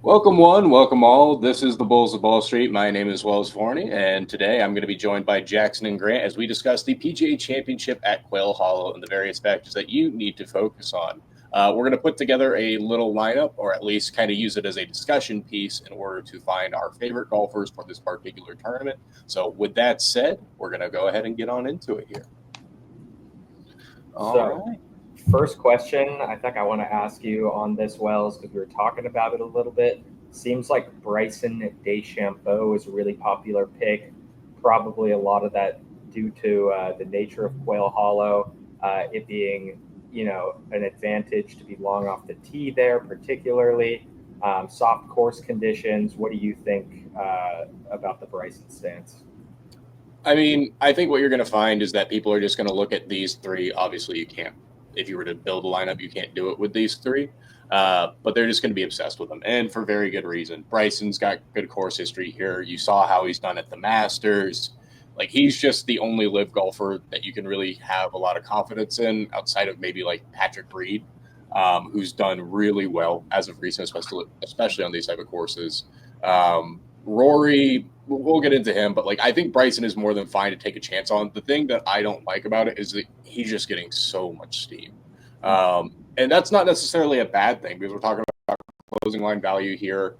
Welcome one, welcome all. This is the Bulls of Ball Street. My name is Wells Forney, and today I'm going to be joined by Jackson and Grant as we discuss the PGA Championship at Quail Hollow and the various factors that you need to focus on. We're going to put together a little lineup, or at least kind of use it as a discussion piece in order to find our favorite golfers for this particular tournament. So, with that said, we're going to go ahead and get on into it here. All right. First question I think I want to ask you on this, Wells, because we were talking about it a little bit. Seems like Bryson DeChambeau is a really popular pick. Probably a lot of that due to the nature of Quail Hollow, it being, an advantage to be long off the tee there, particularly. Soft course conditions. What do you think about the Bryson stance? I mean, I think what you're going to find is that people are just going to look at these three. Obviously, you can't, if you were to build a lineup, you can't do it with these three. But they're just going to be obsessed with them, and for very good reason. Bryson's got good course history here. You saw how he's done at the Masters. Like, he's just the only live golfer that you can really have a lot of confidence in outside of maybe like Patrick Reed, who's done really well as of recent, especially on these type of courses. Rory, we'll get into him, but like I think Bryson is more than fine to take a chance on. The thing that I don't like about it is that he's just getting so much steam, and that's not necessarily a bad thing because we're talking about closing line value here.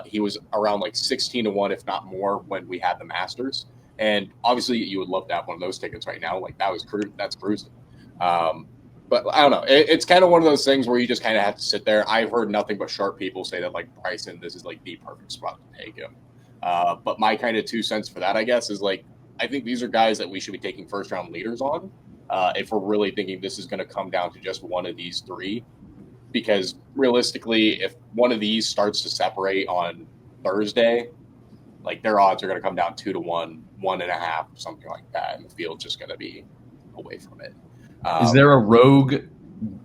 He was around like 16-1, if not more, when we had the Masters, and obviously you would love to have one of those tickets right now. Like that's cruising. But I don't know. It's kind of one of those things where you just kind of have to sit there. I've heard nothing but sharp people say that like Bryson, this is like the perfect spot to take him. But my kind of 2 cents for that, I guess, is like I think these are guys that we should be taking first round leaders on if we're really thinking this is going to come down to just one of these three. Because realistically, if one of these starts to separate on Thursday, like their odds are going to come down 2-1, 1.5, something like that, and the field's just going to be away from it. Is there a rogue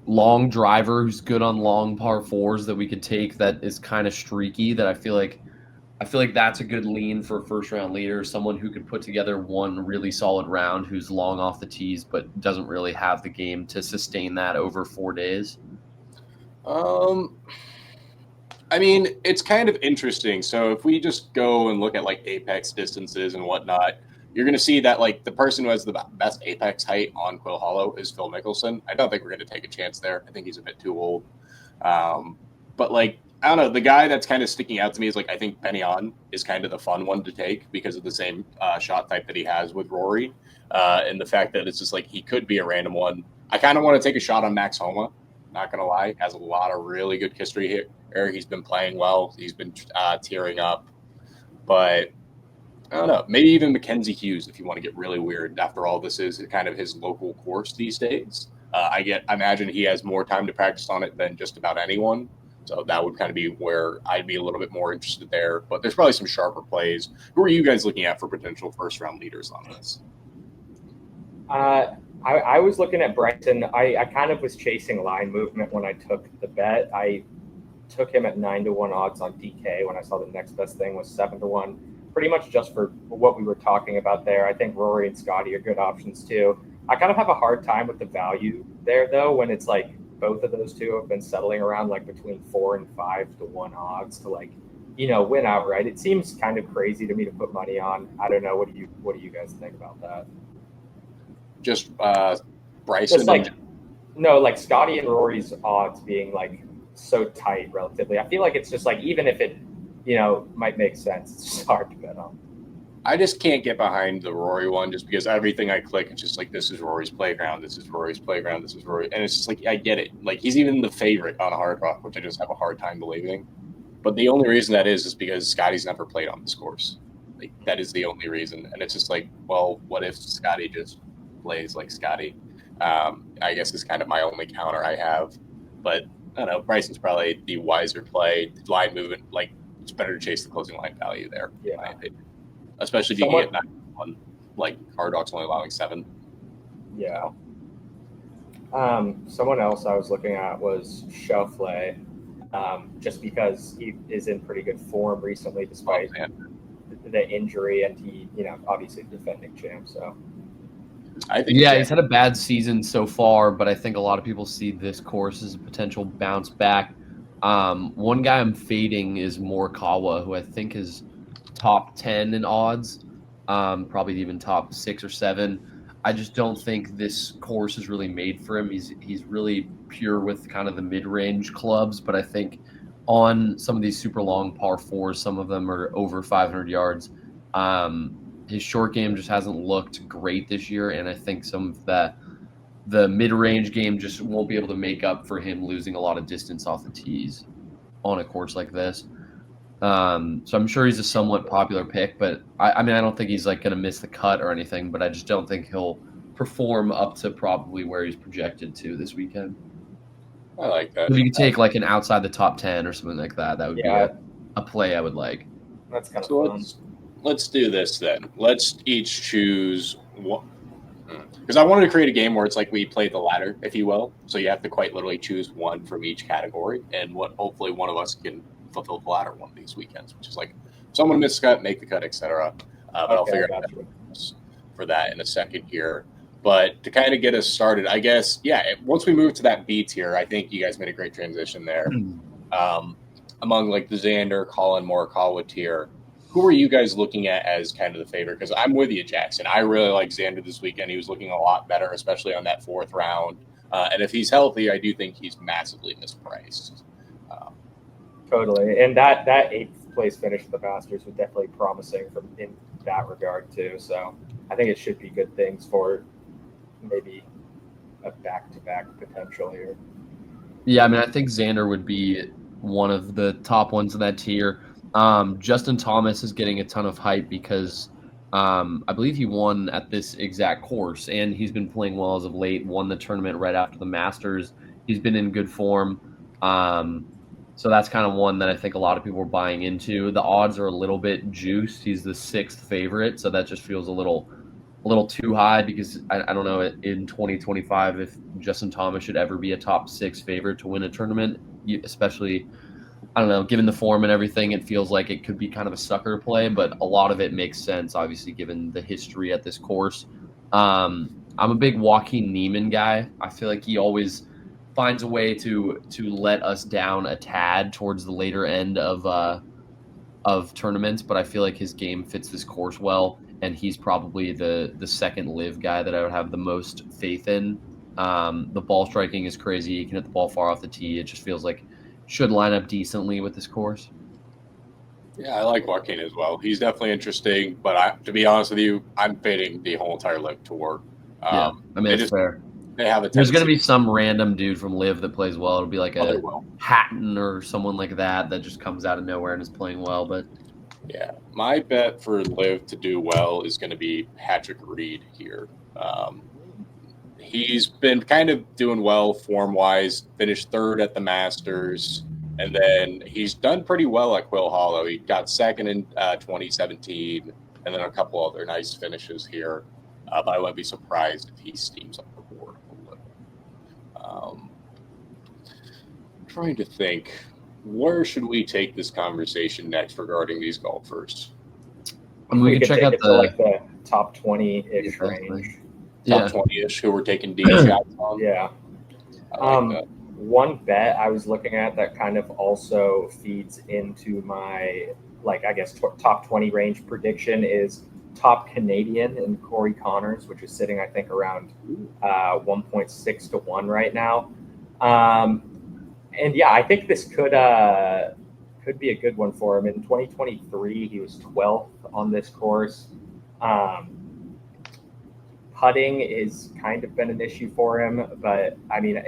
long driver who's good on long par fours that we could take that is kind of streaky that I feel like that's a good lean for a first round leader, someone who could put together one really solid round who's long off the tees but doesn't really have the game to sustain that over 4 days? I mean, it's kind of interesting. So if we just go and look at like apex distances and whatnot, you're going to see that like the person who has the best apex height on Quill Hollow is Phil Mickelson. I don't think we're going to take a chance there. I think he's a bit too old. But like, I don't know, the guy that's kind of sticking out to me is like, I think Benyon is kind of the fun one to take because of the same shot type that he has with Rory. And the fact that it's just like, he could be a random one. I kind of want to take a shot on Max Homa. Not going to lie, has a lot of really good history here. He's been playing well. He's been tearing up. But I don't know. Maybe even Mackenzie Hughes, if you want to get really weird. After all, this is kind of his local course these days. I imagine he has more time to practice on it than just about anyone. So that would kind of be where I'd be a little bit more interested there. But there's probably some sharper plays. Who are you guys looking at for potential first-round leaders on this? I was looking at Bryson. I kind of was chasing line movement when I took the bet. I took him at 9-1 odds on DK when I saw the next best thing was 7-1. Pretty much just for what we were talking about there. I think Rory and Scotty are good options too. I kind of have a hard time with the value there though when it's like both of those two have been settling around like between 4 and 5-1 odds to like win outright. It seems kind of crazy to me to put money on. I don't know. What do you guys think about that? Just Bryson. Just like no, like Scotty and Rory's odds being like so tight relatively. I feel like it's just like even if it might make sense, it's just hard to bet on. I just can't get behind the Rory one just because everything I click, it's just like, this is Rory's playground. This is Rory's playground. This is Rory. And it's just like, I get it. Like, he's even the favorite on Hard Rock, which I just have a hard time believing. But the only reason that is because Scotty's never played on this course. Like, that is the only reason. And it's just like, well, what if Scotty just plays like Scotty? I guess is kind of my only counter I have. But I don't know. Bryson's probably the wiser play. Line movement, like, it's better to chase the closing line value there. Yeah. In my opinion. Especially if you can get 9-1, like Hard Rock's only allowing 7. Yeah. Someone else I was looking at was Schauffele, just because he is in pretty good form recently despite the injury, and he, obviously defending champ. So I think he's had a bad season so far, but I think a lot of people see this course as a potential bounce back. One guy I'm fading is Morikawa, who I think is top 10 in odds, probably even top 6 or 7. I just don't think this course is really made for him. He's really pure with kind of the mid-range clubs, but I think on some of these super long par fours, some of them are over 500 yards. His short game just hasn't looked great this year, and I think some of the mid-range game just won't be able to make up for him losing a lot of distance off the tees on a course like this. So I'm sure he's a somewhat popular pick, but I mean, I don't think he's like going to miss the cut or anything, but I just don't think he'll perform up to probably where he's projected to this weekend. I like that. If you could take like an outside the top 10 or something like that, that would be a play I would like. That's kind of So fun. let's do this then. Let's each choose one. Because I wanted to create a game where it's like we play the ladder, if you will. So you have to quite literally choose one from each category, and hopefully one of us can fulfill the ladder one of these weekends, which is like someone miss the cut, make the cut, etc. But I'll figure out for that in a second here. But to kind of get us started, I guess, once we move to that B tier, I think you guys made a great transition there. Among like the Xander, Colin, Morikawa tier, who are you guys looking at as kind of the favorite? Because I'm with you, Jackson. I really like Xander this weekend. He was looking a lot better, especially on that fourth round. And if he's healthy, I do think he's massively mispriced. Totally. And that 8th place finish at the Masters was definitely promising in that regard too. So I think it should be good things for maybe a back-to-back potential here. Yeah, I mean, I think Xander would be one of the top ones in that tier. Justin Thomas is getting a ton of hype because I believe he won at this exact course, and he's been playing well as of late, won the tournament right after the Masters. He's been in good form. So that's kind of one that I think a lot of people are buying into. The odds are a little bit juiced. He's the 6th favorite, so that just feels a little too high because I don't know in 2025 if Justin Thomas should ever be a top 6 favorite to win a tournament, especially, I don't know, given the form and everything, it feels like it could be kind of a sucker play, but a lot of it makes sense, obviously, given the history at this course. I'm a big Joaquin Niemann guy. I feel like he always finds a way to let us down a tad towards the later end of tournaments, but I feel like his game fits this course well, and he's probably the second live guy that I would have the most faith in. The ball striking is crazy. He can hit the ball far off the tee. It just feels like should line up decently with this course. Yeah, I like Joaquin as well. He's definitely interesting, but to be honest with you, I'm fading the whole entire Live Tour. I mean, it's fair. They have There's going to be some random dude from Live that plays well. It'll be like a Hatton or someone like that just comes out of nowhere and is playing well. But yeah, my bet for Live to do well is going to be Patrick Reed here. He's been kind of doing well form-wise, finished 3rd at the Masters, and then he's done pretty well at Quill Hollow. He got 2nd in 2017, and then a couple other nice finishes here. But I wouldn't be surprised if he steams up the board a little. Trying to think, where should we take this conversation next regarding these golfers? I mean, we can check out the top 20-ish range. Top 20-ish who we're taking D shots on. Yeah. Like one bet I was looking at that kind of also feeds into my, top 20 range prediction is top Canadian in Corey Connors, which is sitting, I think, around 1.6 to 1 right now. And yeah, I think this could be a good one for him. In 2023, he was 12th on this course. Putting is kind of been an issue for him, but I mean,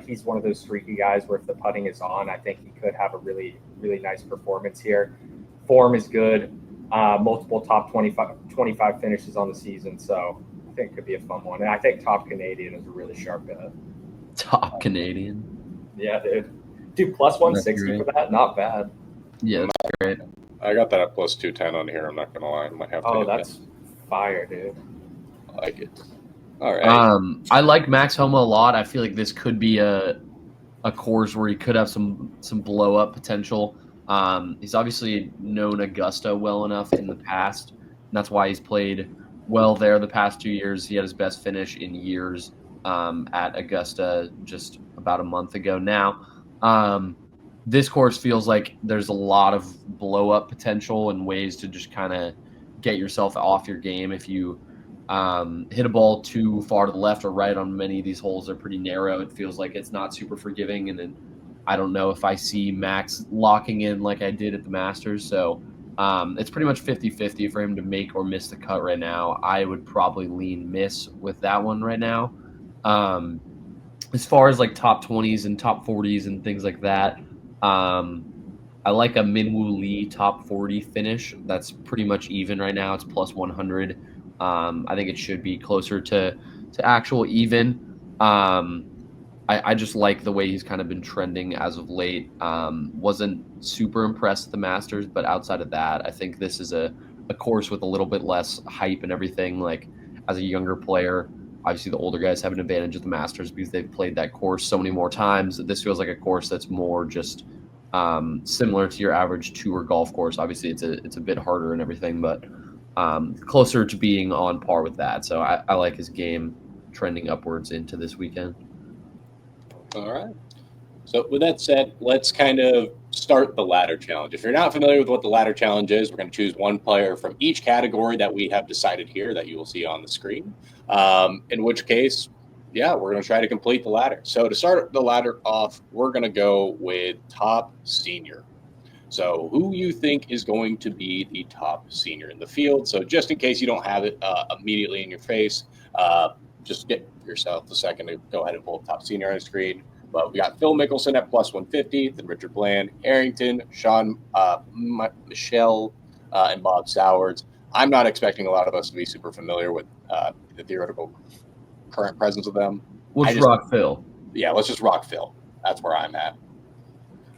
he's one of those streaky guys where if the putting is on, I think he could have a really, really nice performance here. Form is good. Multiple top 25 finishes on the season, so I think it could be a fun one. And I think top Canadian is a really sharp bet. Top Canadian? Yeah, dude, plus 160 for that, not bad. Yeah, that's great. I got that at plus 210 on here. I'm not gonna lie. I might have to. That's fire, dude. I like it. All right. I like Max Homa a lot. I feel like this could be a course where he could have some blow up potential. He's obviously known Augusta well enough in the past, and that's why he's played well there the past 2 years. He had his best finish in years at Augusta just about a month ago now. this course feels like there's a lot of blow up potential and ways to just kind of get yourself off your game if you hit a ball too far to the left or right on many of these holes. They're pretty narrow. It feels like it's not super forgiving. And then I don't know if I see Max locking in like I did at the Masters. So it's pretty much 50-50 for him to make or miss the cut right now. I would probably lean miss with that one right now. As far as like top 20s and top 40s and things like that, I like a Minwoo Lee top 40 finish. That's pretty much even right now. It's plus 100. I think it should be closer to actual even. I just like the way he's kind of been trending as of late. Wasn't super impressed with the Masters, but outside of that, I think this is a course with a little bit less hype and everything. Like as a younger player, obviously the older guys have an advantage at the Masters because they've played that course so many more times. This feels like a course that's more just similar to your average tour golf course. Obviously, it's a bit harder and everything, but closer to being on par with that. So I like his game trending upwards into this weekend. All right. So with that said, let's kind of start the ladder challenge. If you're not familiar with what the ladder challenge is, we're going to choose one player from each category that we have decided here that you will see on the screen. In which case, yeah, we're going to try to complete the ladder. So to start the ladder off, we're going to go with top senior. So who you think is going to be the top senior in the field. So just in case you don't have it immediately in your face, just get yourself a second to go ahead and pull top senior on the screen. But we got Phil Mickelson at plus 150, then Richard Bland, Harrington, Sean, Michelle, and Bob Sowards. I'm not expecting a lot of us to be super familiar with the theoretical current presence of them. We'll just rock Phil. Yeah, let's just rock Phil. That's where I'm at.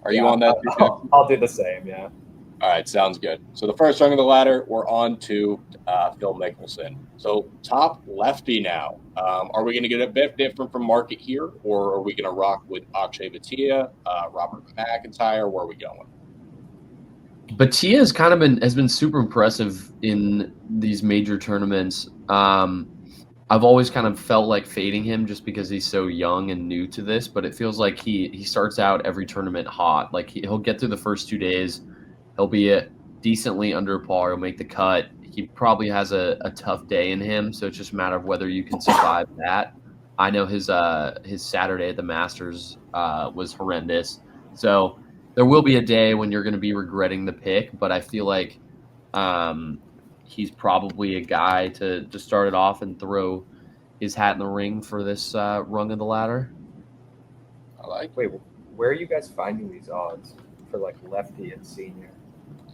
Are you on that? I'll do the same, yeah. All right, sounds good. So the first rung of the ladder, we're on to Phil Mickelson. So top lefty now. Are we going to get a bit different from market here, or are we going to rock with Akshay Bhatia, Robert McIntyre? Where are we going? Bhatia has been super impressive in these major tournaments. I've always kind of felt like fading him just because he's so young and new to this, but it feels like he starts out every tournament hot. Like he'll get through the first 2 days. He'll be decently under par. He'll make the cut. He probably has a tough day in him, so it's just a matter of whether you can survive that. I know his Saturday at the Masters was horrendous. So there will be a day when you're going to be regretting the pick, but I feel like he's probably a guy to start it off and throw his hat in the ring for this rung of the ladder. Wait, where are you guys finding these odds for like lefty and senior?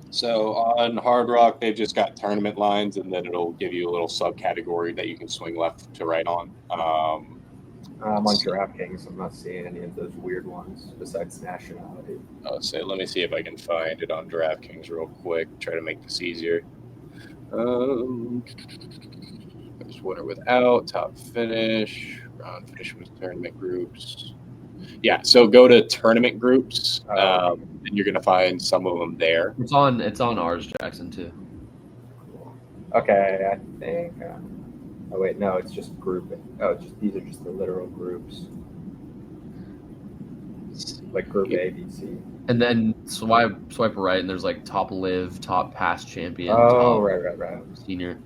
So on Hard Rock, they've just got tournament lines, and then it'll give you a little subcategory that you can swing left to right on. I'm on DraftKings. I'm not seeing any of those weird ones besides nationality. Let me see if I can find it on DraftKings real quick. Try to make this easier. There's winner without, top finish, round finish with tournament groups. Yeah, so go to tournament groups, and you're gonna find some of them there. It's on ours, Jackson, too. Okay, I think. Oh wait, no, it's just grouping. Oh, these are just the literal groups, like Group A, B, C. And then swipe right, and there's like top live, top past champion. Oh, top right. Senior.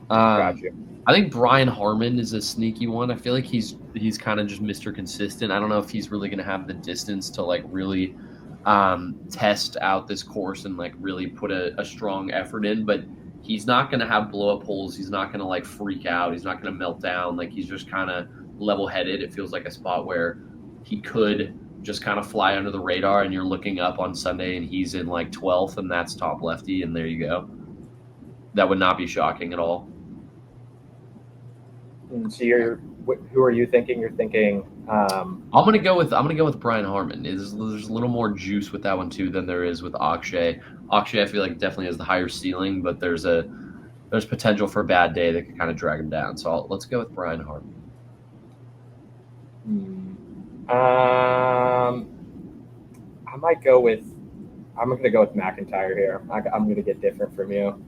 Gotcha. I think Brian Harmon is a sneaky one. I feel like he's kind of just Mr. Consistent. I don't know if he's really going to have the distance to like really test out this course and like really put a strong effort in, but he's not going to have blow up holes. He's not going to like freak out. He's not going to melt down. Like he's just kind of level headed. It feels like a spot where he could just kind of fly under the radar, and you're looking up on Sunday and he's in like 12th, and that's top lefty, and there you go. That would not be shocking at all. So who are you thinking? You're thinking. I'm gonna go with Brian Harmon. There's a little more juice with that one too than there is with Akshay. Akshay, I feel like definitely has the higher ceiling, but there's potential for a bad day that could kind of drag him down. So let's go with Brian Harmon. I'm gonna go with McIntyre here. I'm gonna get different from you.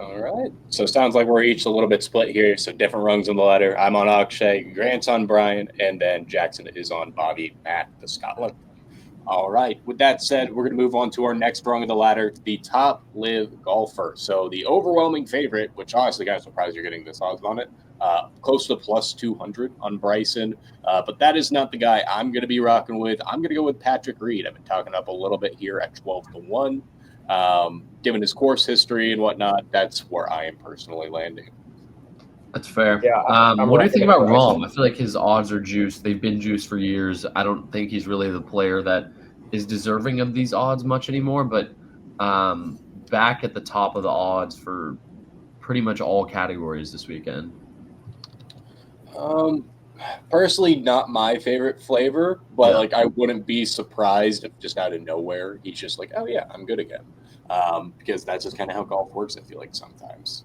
All right. So it sounds like we're each a little bit split here. So different rungs on the ladder. I'm on Akshay, Grant's on Brian, and then Jackson is on Bobby at the Scotland. All right. With that said, we're going to move on to our next rung of the ladder, the top live golfer. So the overwhelming favorite, which honestly, guys, surprised you're getting this odds on it, close to plus 200 on Bryson. But that is not the guy I'm going to be rocking with. I'm going to go with Patrick Reed. I've been talking up a little bit here at 12-1. Given his course history and whatnot, that's where I am personally landing. That's fair. Yeah, I'm what do you think about Bryson. Rahm? I feel like his odds are juiced. They've been juiced for years. I don't think he's really the player that is deserving of these odds much anymore, but back at the top of the odds for pretty much all categories this weekend. Personally, not my favorite flavor, but like I wouldn't be surprised if just out of nowhere he's just like, oh yeah, I'm good again, because that's just kind of how golf works. I feel like sometimes,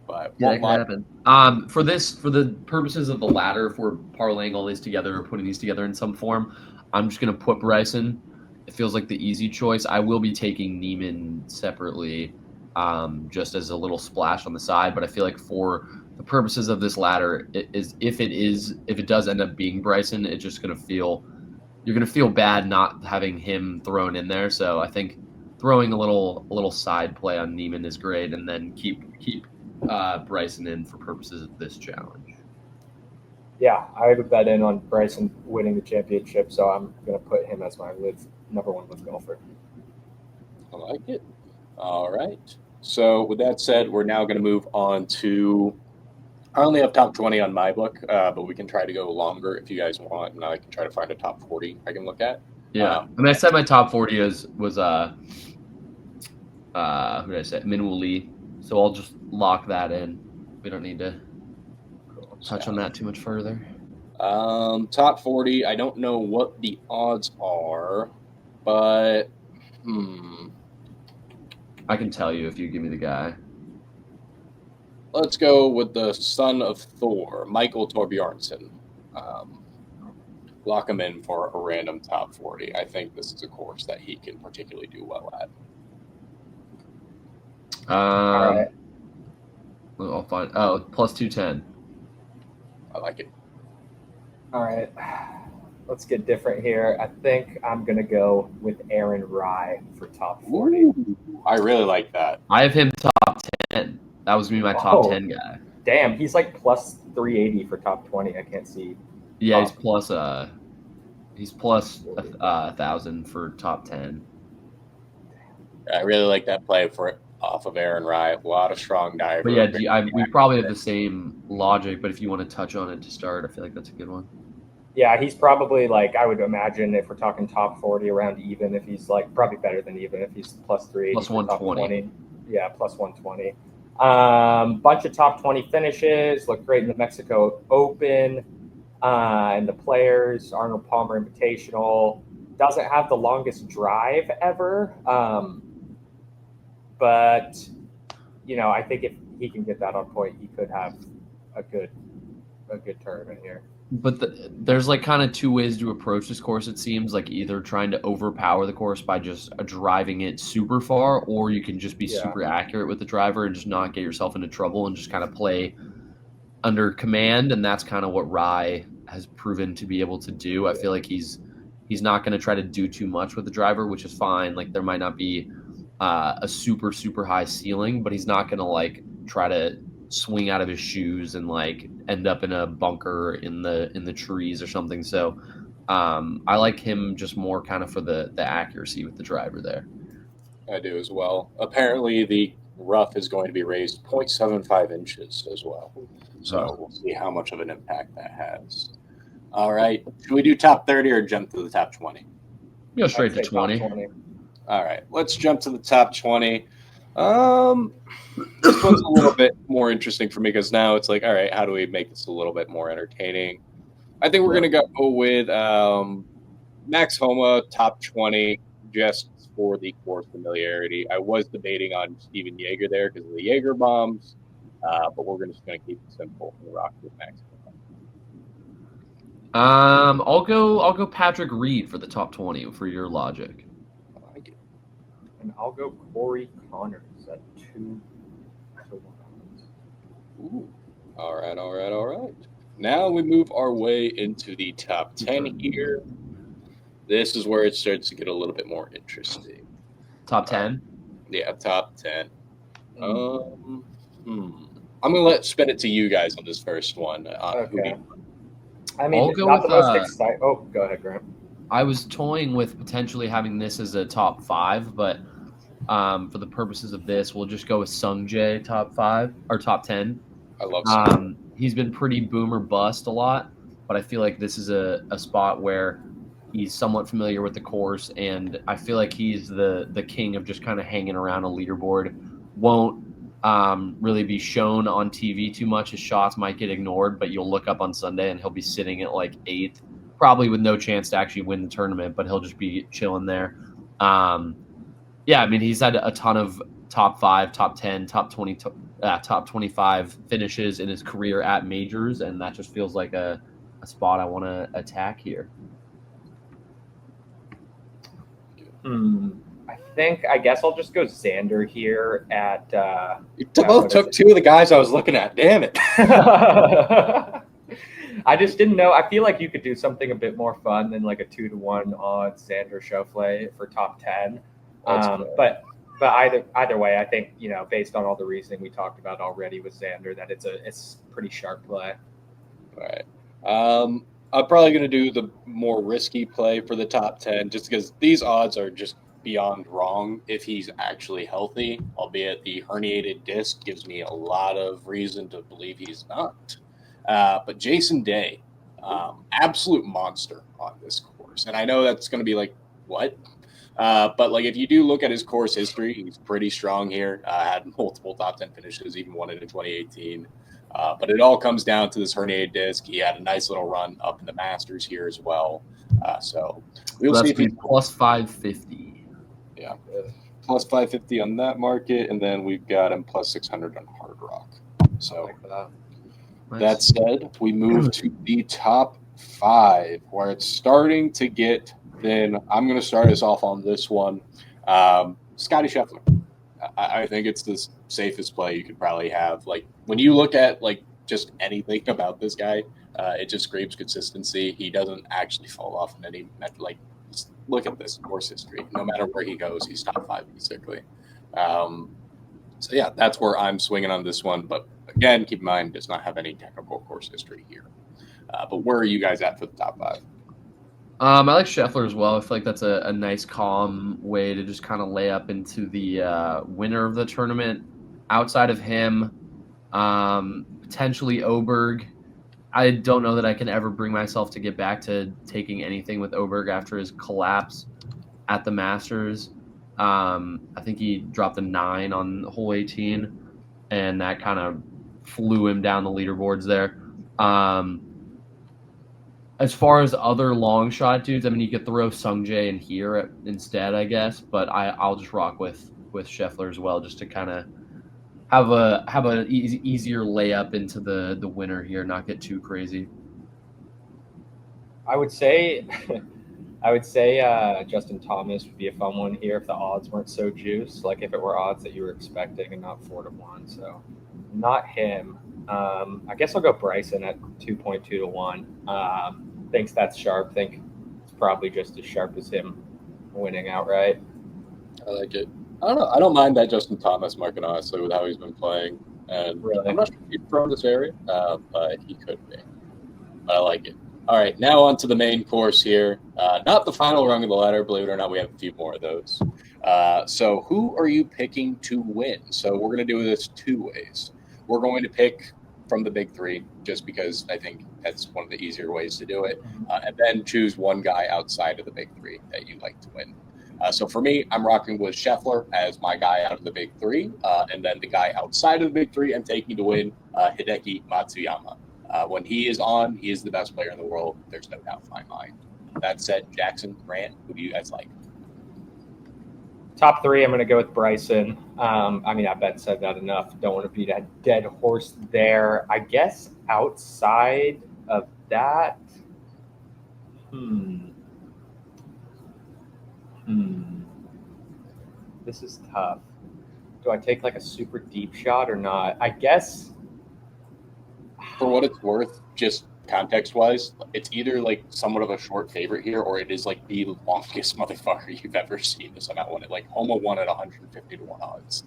but yeah, that can happen. For the purposes of the ladder, if we're parlaying all these together or putting these together in some form, I'm just gonna put Bryson. It feels like the easy choice. I will be taking Neiman separately, just as a little splash on the side, but I feel like for the purposes of this ladder, if it does end up being Bryson, it's just you're gonna feel bad not having him thrown in there. So I think throwing a little side play on Neiman is great, and then keep Bryson in for purposes of this challenge. Yeah, I have a bet in on Bryson winning the championship, so I'm going to put him as my number one live golfer. I like it. All right. So with that said, we're now going to move on to. I only have top 20 on my book, but we can try to go longer if you guys want, and I can try to find a top 40 I can look at. Yeah, I said my top 40 was who did I say? Minwoo Lee. So I'll just lock that in. We don't need to touch on that too much further. Top 40. I don't know what the odds are, but I can tell you if you give me the guy. Let's go with the son of Thor, Michael Torbjornsson. Lock him in for a random top 40. I think this is a course that he can particularly do well at. All right. I'll find. Oh, plus 210. I like it. All right. Let's get different here. I think I'm going to go with Aaron Rye for top 40. Ooh, I really like that. I have him top 10. That was me, my top 10 guy. Damn, he's like plus 380 for top 20. I can't see. Yeah, he's plus 1,000 for top 10. I really like that play off of Aaron Rye. A lot of strong divers. But yeah, we probably have the same logic, but if you want to touch on it to start, I feel like that's a good one. Yeah, he's probably like, I would imagine if we're talking top 40 around even, if he's like probably better than even if he's plus 380. Plus 120. Yeah, plus 120. Bunch of top 20 finishes, looked great in the Mexico Open and the Players, Arnold Palmer Invitational. Doesn't have the longest drive ever. But, I think if he can get that on point, he could have a good tournament here. But there's like kind of two ways to approach this course, it seems. Like either trying to overpower the course by just driving it super far, or you can just be super accurate with the driver and just not get yourself into trouble and just kind of play under command. And that's kind of what Rye has proven to be able to do. I feel like he's not going to try to do too much with the driver, which is fine. Like there might not be a super, super high ceiling, but he's not going to like try to swing out of his shoes and like end up in a bunker in the trees or something. So I like him just more kind of for the accuracy with the driver there. I do as well. Apparently the rough is going to be raised 0.75 inches as well. So we'll see how much of an impact that has. All right. Should we do top 30 or jump to the top 20? Go straight to 20. All right. Let's jump to the top 20. This one's a little bit more interesting for me because now it's like, all right, how do we make this a little bit more entertaining? I think we're going to go with Max Homa, top 20, just for the course familiarity. I was debating on Steven Yeager there because of the Yeager bombs, but we're just going to keep it simple and rock with Max Homa. I'll go Patrick Reed for the top 20 for your logic. I like it. And I'll go Corey Connors at 2-1. Ooh. All right. Now we move our way into the top 10 here. This is where it starts to get a little bit more interesting. Top 10? Yeah, top 10. I'm gonna spin it to you guys on this first one. Okay. I I'll mean, go not with, the most exciting. Oh, go ahead, Grant. I was toying with potentially having this as a top 5, but for the purposes of this, we'll just go with Sung Jae top 5 or top 10. I love Sung. He's been pretty boom or bust a lot, but I feel like this is a spot where he's somewhat familiar with the course, and I feel like he's the king of just kind of hanging around a leaderboard. Won't really be shown on TV too much. His shots might get ignored, but you'll look up on Sunday and he'll be sitting at like 8th, probably with no chance to actually win the tournament, but he'll just be chilling there. Yeah, I mean, he's had a ton of top 5, top 10, top 20, top 25 finishes in his career at majors, and that just feels like a spot I want to attack here. I guess I'll just go Xander here at. You both took two of the guys I was looking at. Damn it! I just didn't know. I feel like you could do something a bit more fun than like a 2-1 odds Xander Schauffele for top 10. But either way, I think based on all the reasoning we talked about already with Xander, that it's pretty sharp play. All right. I'm probably going to do the more risky play for the top 10 just because these odds are just beyond wrong if he's actually healthy, albeit the herniated disc gives me a lot of reason to believe he's not. But Jason Day, absolute monster on this course. And I know that's going to be like, what? But like if you do look at his course history, he's pretty strong here. Had multiple top 10 finishes, even one in 2018. But it all comes down to this herniated disc. He had a nice little run up in the Masters here as well. So we'll see if he's plus 550. Yeah, plus 550 on that market, and then we've got him plus 600 on Hard Rock. So that said, we move to the top 5, where it's starting to get. Then I'm going to start us off on this one. Scotty Scheffler. I think it's the safest play you could probably have. Like when you look at like just anything about this guy, it just screams consistency. He doesn't actually fall off in any like. Just look at this course history. No matter where he goes, he's top 5 basically. So yeah, that's where I'm swinging on this one. But again, keep in mind, does not have any technical course history here. But where are you guys at for the top 5? I like Scheffler as well. I feel like that's a nice, calm way to just kind of lay up into the winner of the tournament. Outside of him, potentially Oberg. I don't know that I can ever bring myself to get back to taking anything with Oberg after his collapse at the Masters. I think he dropped a 9 on hole 18, and that kind of flew him down the leaderboards there. As far as other long shot dudes, I mean, you could throw Sung Jae in here instead, I guess, but I'll just rock with Scheffler as well, just to kind of have a easier layup into the winner here, not get too crazy. I would say Justin Thomas would be a fun one here if the odds weren't so juiced, like if it were odds that you were expecting and not 4-1. So not him. I guess I'll go Bryson at 2.2 to 1. Thinks that's sharp. Think it's probably just as sharp as him winning outright. I like it. I don't know. I don't mind that Justin Thomas market, honestly, with how he's been playing. And really? I'm not sure if he's from this area, but he could be. But I like it. All right, now on to the main course here. Not the final rung of the ladder, believe it or not. We have a few more of those. So who are you picking to win? So we're going to do this 2 ways. We're going to pick from the big 3, just because I think that's one of the easier ways to do it. And then choose one guy outside of the big 3 that you like to win. So for me, I'm rocking with Scheffler as my guy out of the big 3. And then the guy outside of the big 3 I'm taking to win, Hideki Matsuyama. When he is on, he is the best player in the world. There's no doubt in my mind. That said, Jackson, Grant, who do you guys like? Top 3, I'm going to go with Bryson. I mean, I bet said that enough. Don't want to beat a dead horse there. I guess outside of that, this is tough. Do I take like a super deep shot or not? I guess. For what it's worth, just context-wise, it's either like somewhat of a short favorite here, or it is like the longest motherfucker you've ever seen this amount won it. Like Homa won at 150 to 1 odds.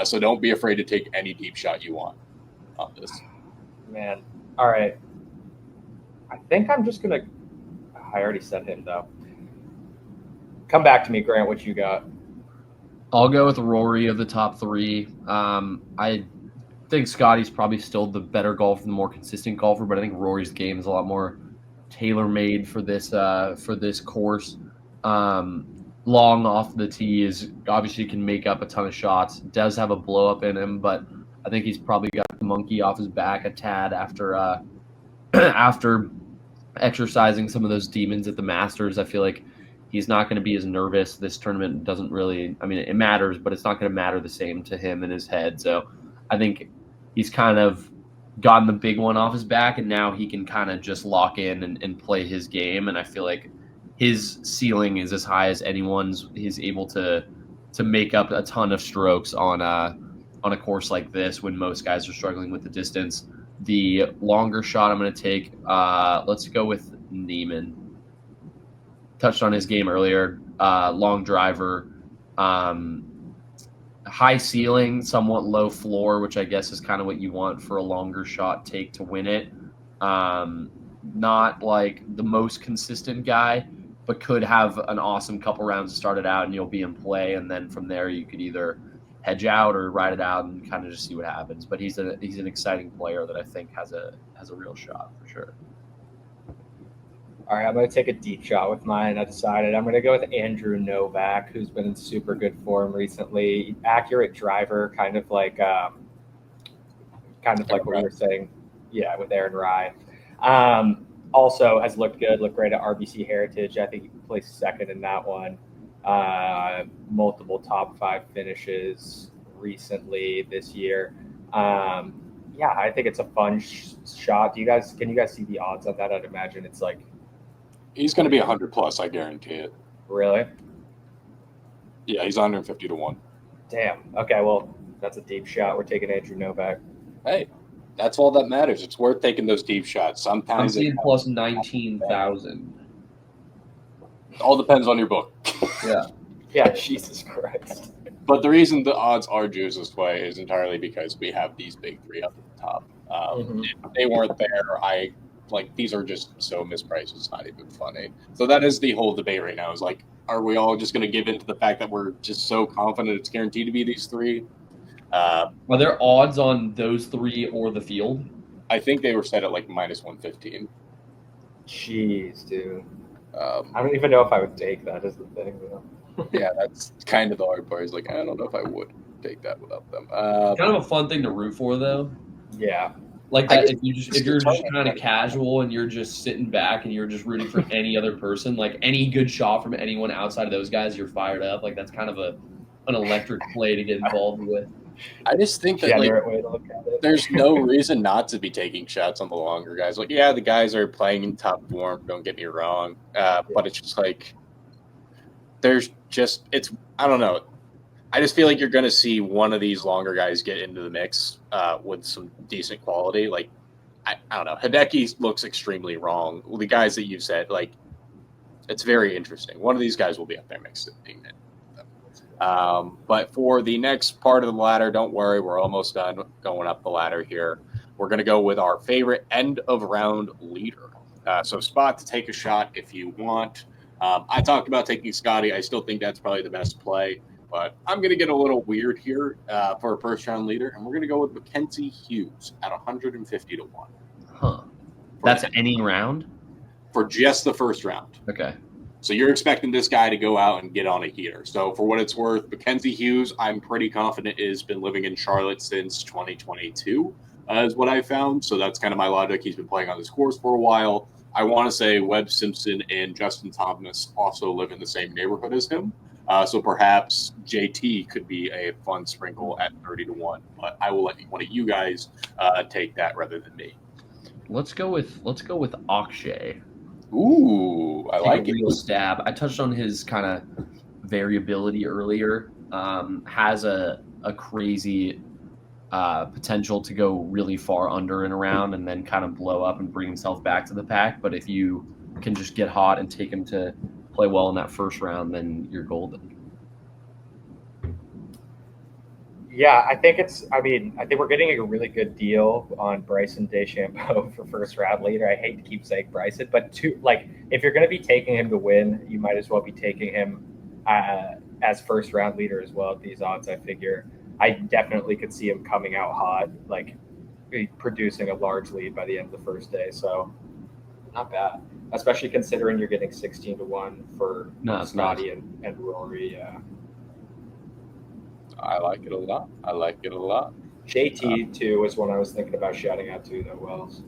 So don't be afraid to take any deep shot you want on this. Man. All right. I think I'm just going to – I already said him, though. Come back to me, Grant, what you got. I'll go with Rory of the top three. I think Scotty's probably still the better golfer, the more consistent golfer, but I think Rory's game is a lot more tailor-made for this course. Long off the tee is obviously can make up a ton of shots. Does have a blow up in him, but I think he's probably got the monkey off his back a tad after after exercising some of those demons at the Masters. I feel like he's not going to be as nervous. This tournament doesn't really, I mean, it matters, but it's not going to matter the same to him in his head. So I think he's kind of gotten the big one off his back, and now he can kind of just lock in and play his game. And I feel like his ceiling is as high as anyone's. He's able to make up a ton of strokes on a course like this when most guys are struggling with the distance. The longer shot I'm going to take, let's go with Neiman. Touched on his game earlier. Long driver, high ceiling, somewhat low floor, which I guess is kind of what you want for a longer shot take to win it. Not like the most consistent guy, but could have an awesome couple rounds to start it out and you'll be in play. And then from there, you could either hedge out or ride it out and kind of just see what happens. But he's an exciting player that I think has a real shot for sure. All right, I'm going to take a deep shot with mine. I decided I'm going to go with Andrew Novak, who's been in super good form recently. Accurate driver, kind of like what we were saying, yeah, with Aaron Rye. Also has looked good, looked great at RBC Heritage. I think he placed second in that one. Multiple top 5 finishes recently this year. Yeah, I think it's a fun shot. Can you guys see the odds on that? I'd imagine it's like. He's going to be 100 plus, I guarantee it. Really? Yeah, he's 150 to 1. Damn. Okay, well, that's a deep shot. We're taking Andrew Novak. Hey, that's all that matters. It's worth taking those deep shots. Sometimes I'm seeing plus 19,000. All depends on your book. Yeah. Yeah, Jesus Christ. But the reason the odds are juiced this way is entirely because we have these big three up at the top. If they weren't there, these are just so mispriced. It's not even funny. So that is the whole debate right now. Is like, are we all just going to give in to the fact that we're just so confident it's guaranteed to be these three? Are there odds on those three or the field? I think they were set at like minus 115. Jeez, dude. I don't even know if I would take that as the thing. Yeah, that's kind of the hard part. Is like, I don't know if I would take that without them. Kind of a fun thing to root for, though. Yeah. Like that, if you're just kind of casual and you're just sitting back and you're just rooting for any other person, like any good shot from anyone outside of those guys, you're fired up. Like that's kind of an electric play to get involved with. I just think that way to look at it. There's no reason not to be taking shots on the longer guys. Like, yeah, the guys are playing in top form. Don't get me wrong, but it's just like I don't know. I just feel like you're going to see one of these longer guys get into the mix with some decent quality. Like, I don't know. Hideki looks extremely wrong. Well, the guys that you've said, like, it's very interesting. One of these guys will be up there mixed in. But for the next part of the ladder, don't worry. We're almost done going up the ladder here. We're going to go with our favorite end-of-round leader. So spot to take a shot if you want. I talked about taking Scotty. I still think that's probably the best play. But I'm going to get a little weird here for a first-round leader, and we're going to go with Mackenzie Hughes at 150 to 1. Huh. That's any round? For just the first round. Okay. So you're expecting this guy to go out and get on a heater. So for what it's worth, Mackenzie Hughes, I'm pretty confident has been living in Charlotte since 2022, is what I found. So that's kind of my logic. He's been playing on this course for a while. I want to say Webb Simpson and Justin Thomas also live in the same neighborhood as him. So perhaps JT could be a fun sprinkle at 30 to 1. But I will let one of you guys take that rather than me. Let's go with Akshay. Ooh, I like a real it. Stab. I touched on his kind of variability earlier. Has a crazy potential to go really far under and around and then kind of blow up and bring himself back to the pack. But if you can just get hot and take him to play well in that first round, then you're golden. Yeah, I think we're getting a really good deal on Bryson DeChambeau for first round leader. I hate to keep saying Bryson, but if you're going to be taking him to win, you might as well be taking him as first round leader as well at these odds. I figure I definitely could see him coming out hot, like producing a large lead by the end of the first day. So not bad, especially considering you're getting 16-1 for Scotty and Rory. Yeah. I like it a lot. JT too was one I was thinking about shouting out to though. Wells.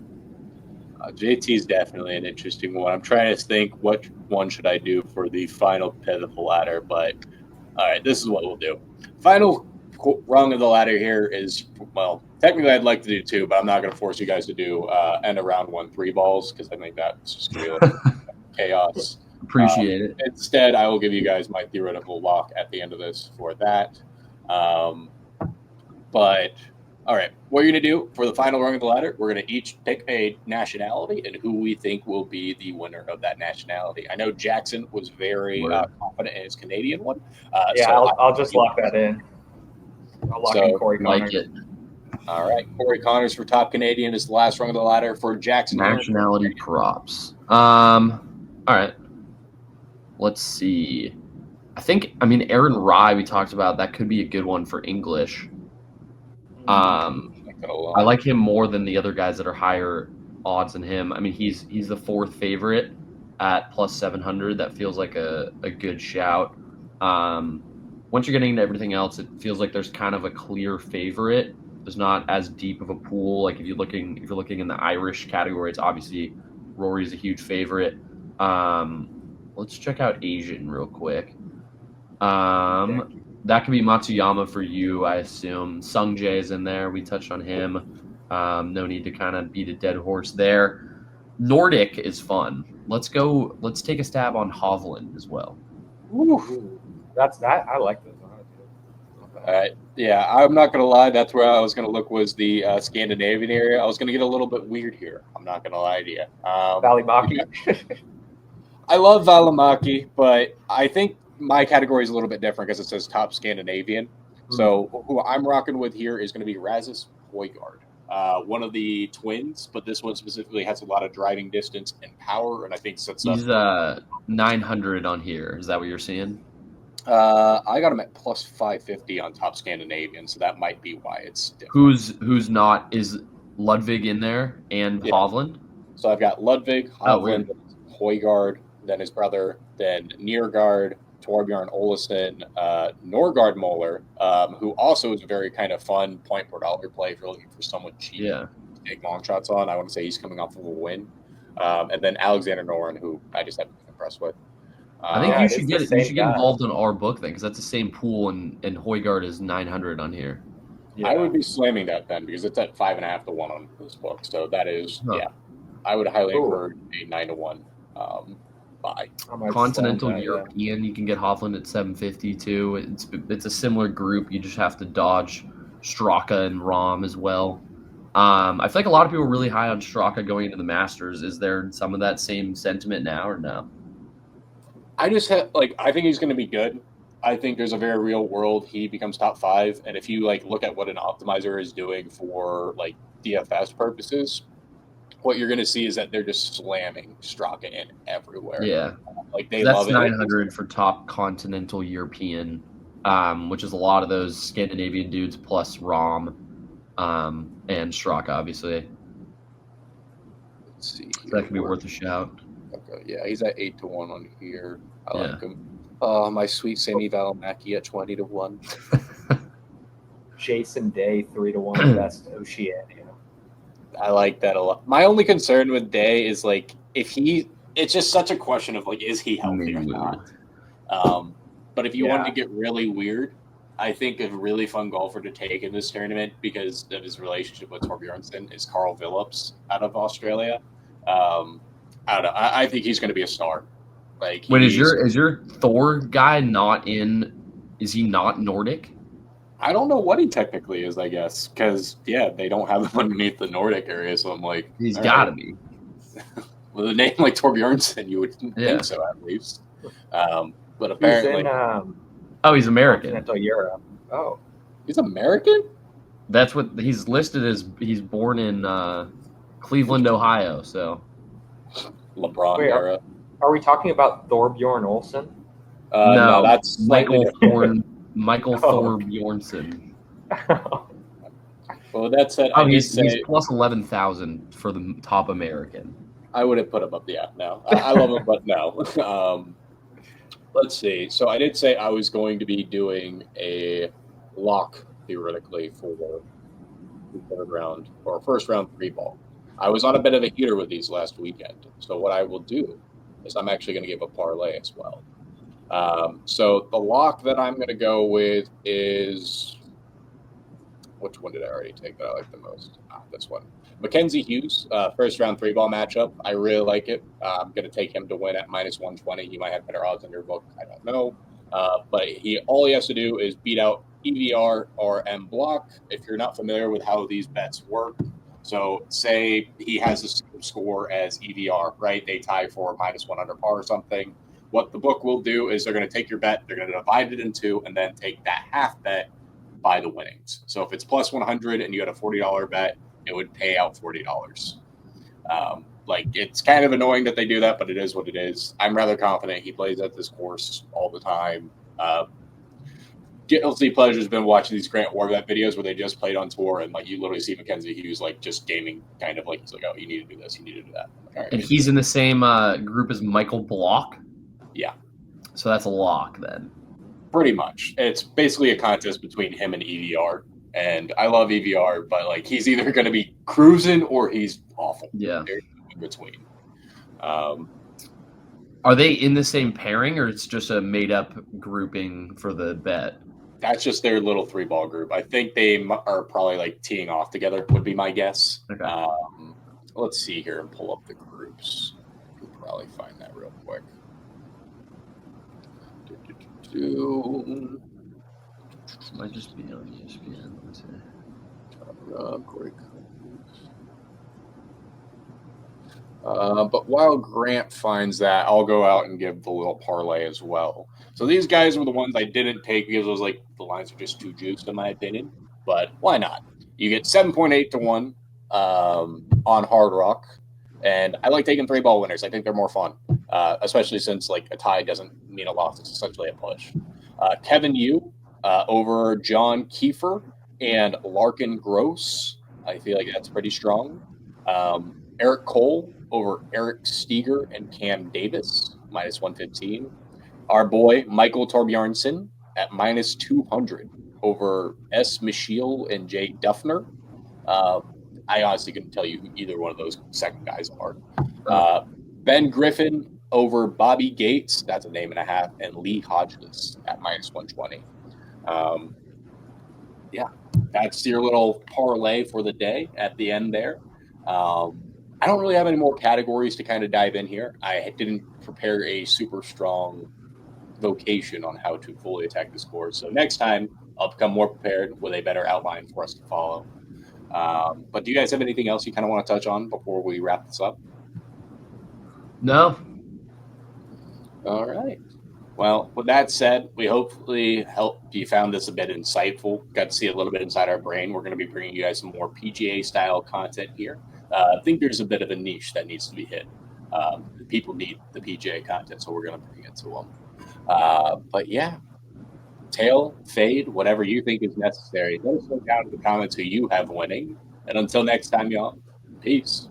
JT is definitely an interesting one. I'm trying to think what one should I do for the final pit of the ladder, but all right, this is what we'll do. Final rung of the ladder here is, well, technically I'd like to do 2, but I'm not going to force you guys to do end of round 1 3 balls because I think that's just going to be like chaos. Appreciate it. Instead, I will give you guys my theoretical lock at the end of this for that. But all right, what you're going to do for the final rung of the ladder, we're going to each pick a nationality and who we think will be the winner of that nationality. I know Jackson was very confident in his Canadian one. So I'll just lock that in. I'll lock in Corey Connors. Like it. All right, Corey Connors for top Canadian is the last rung of the ladder for Jackson. Nationality props. All right. Let's see. Aaron Rye, we talked about, that could be a good one for English. I like him more than the other guys that are higher odds than him. I mean, he's the 4th favorite at plus 700. That feels like a good shout. Once you're getting into everything else, it feels like there's kind of a clear favorite. There's not as deep of a pool. Like if you're looking in the Irish category, it's obviously Rory's a huge favorite. Let's check out Asian real quick. That could be Matsuyama for you, I assume. Sung Jae is in there. We touched on him. No need to kind of beat a dead horse there. Nordic is fun. Let's take a stab on Hovland as well. Ooh, that's that. I like this. All right. Yeah, I'm not going to lie. That's where I was going to look, was the Scandinavian area. I was going to get a little bit weird here. I'm not going to lie to you. Valimaki. I love Valimaki, but I think my category is a little bit different because it says top Scandinavian. So who I'm rocking with here is going to be Rasmus Højgaard, one of the twins, but this one specifically has a lot of driving distance and power, and I think sets up. He's 900 on here. Is that what you're seeing? I got him at plus 550 on top Scandinavian, so that might be why it's different. Who's not? Is Ludwig in there and Hovland? So I've got Ludwig, Hovland, Højgaard, then his brother, then Niergaard, Torbjorn Olesen, Norgard Moller, who also is a very kind of fun point per dollar play if you're looking for someone cheap to take long shots on. I want to say he's coming off of a win. And then Alexander Noren, who I just haven't been impressed with. I think you should get involved in our book then, because that's the same pool, and Højgaard is 900 on here. Yeah. I would be slamming that then because it's at 5.5 to 1 on this book. So that is I would highly encourage a 9 to 1 buy. Continental European, you can get Hovland at 750 too. It's a similar group. You just have to dodge Straka and Rom as well. I feel like a lot of people are really high on Straka going into the Masters. Is there some of that same sentiment now or no? I think he's going to be good. I think there's a very real world he becomes top 5, and if you look at what an optimizer is doing for DFS purposes, what you're going to see is that they're just slamming Straka in everywhere. Yeah, they that's love it. 900 for top continental European, which is a lot of those Scandinavian dudes plus Rom and Straka, obviously. Let's see. That could be worth a shout. Okay, yeah, he's at 8 to 1 on here. I like him. My sweet Sammy Valimaki at 20 to 1. Jason Day 3 to 1 best Oceania. I like that a lot. My only concern with Day is it's just such a question of is he healthy or not. But if you wanted to get really weird, I think a really fun golfer to take in this tournament because of his relationship with Torbjornsson is Carl Phillips out of Australia. I don't know. I think he's going to be a star. Wait, is your Thor guy not in? Is he not Nordic? I don't know what he technically is, I guess, because they don't have him underneath the Nordic area. So I'm like, He's all got to right. be. With a name like Torbjornsen, you would Yeah. think so at least. But He's apparently, in Oh, he's American. continental Europe. Oh, he's American. That's what he's listed as. He's born in Cleveland, Ohio. So LeBron Wait, era. are we talking about Thorbjorn Olsen? No, that's slightly Michael different. Michael Oh. Thorbjornsen. Well, that said, Oh, I did he's say plus 11,000 for the top American. I would have put him up. Yeah, no, I love him, but no. Let's see. So I did say I was going to be doing a lock theoretically for the third round or first round 3-ball. I was on a bit of a heater with these last weekend. So what I will do is I'm actually going to give a parlay as well. So the lock that I'm going to go with is, which one did I already take that I like the most? This one. Mackenzie Hughes, first round 3-ball matchup. I really like it. I'm going to take him to win at minus 120. He might have better odds in your book. I don't know. But all he has to do is beat out EVR or M block. If you're not familiar with how these bets work, so say he has the same score as EVR, right? They tie for minus 100 par or something. What the book will do is they're going to take your bet, they're going to divide it in two, and then take that half bet by the winnings. So if it's plus 100 and you had a $40 bet, it would pay out $40. Like, it's kind of annoying that they do that, but it is what it is. I'm rather confident he plays at this course all the time. Guilty Pleasure's been watching these Grant Warbeck videos where they just played on tour, and like you literally see Mackenzie Hughes like just gaming, kind of like he's like, oh, you need to do this, you need to do that. Like, right. And he's in the same group as Michael Block. Yeah. So that's a lock then. Pretty much. It's basically a contest between him and EVR. And I love EVR, but like he's either going to be cruising or he's awful. Yeah. There's no in between. Are they in the same pairing, or it's just a made-up grouping for the bet? That's just their little 3-ball group. I think they are probably like teeing off together, would be my guess. Okay. Let's see here and pull up the groups. You can probably find that real quick. Might just be on ESPN. Let's see. Quick. But while Grant finds that, I'll go out and give the little parlay as well. So these guys were the ones I didn't take because I was like, the lines are just too juiced in my opinion. But why not? You get 7.8 to 1 on Hard Rock. And I like taking 3-ball winners. I think they're more fun, especially since like a tie doesn't mean a loss. It's essentially a push. Kevin Yu over John Kiefer and Larkin Gross. I feel like that's pretty strong. Eric Cole over Eric Steger and Cam Davis, minus 115. Our boy Michael Torbjornsen at minus 200 over S. Michiel and Jay Duffner. I honestly couldn't tell you who either one of those second guys are. Ben Griffin over Bobby Gates, that's a name and a half, and Lee Hodges at minus 120. That's your little parlay for the day at the end there. I don't really have any more categories to kind of dive in here. I didn't prepare a super strong vocation on how to fully attack this course. So next time, I'll become more prepared with a better outline for us to follow. But do you guys have anything else you kind of want to touch on before we wrap this up? No. All right. Well, with that said, we hopefully you found this a bit insightful. Got to see a little bit inside our brain. We're going to be bringing you guys some more PGA style content here. I think there's a bit of a niche that needs to be hit. People need the PGA content, so we're going to bring it to them. But yeah, tail, fade, whatever you think is necessary. Let us know down in the comments who you have winning. And until next time, y'all, peace.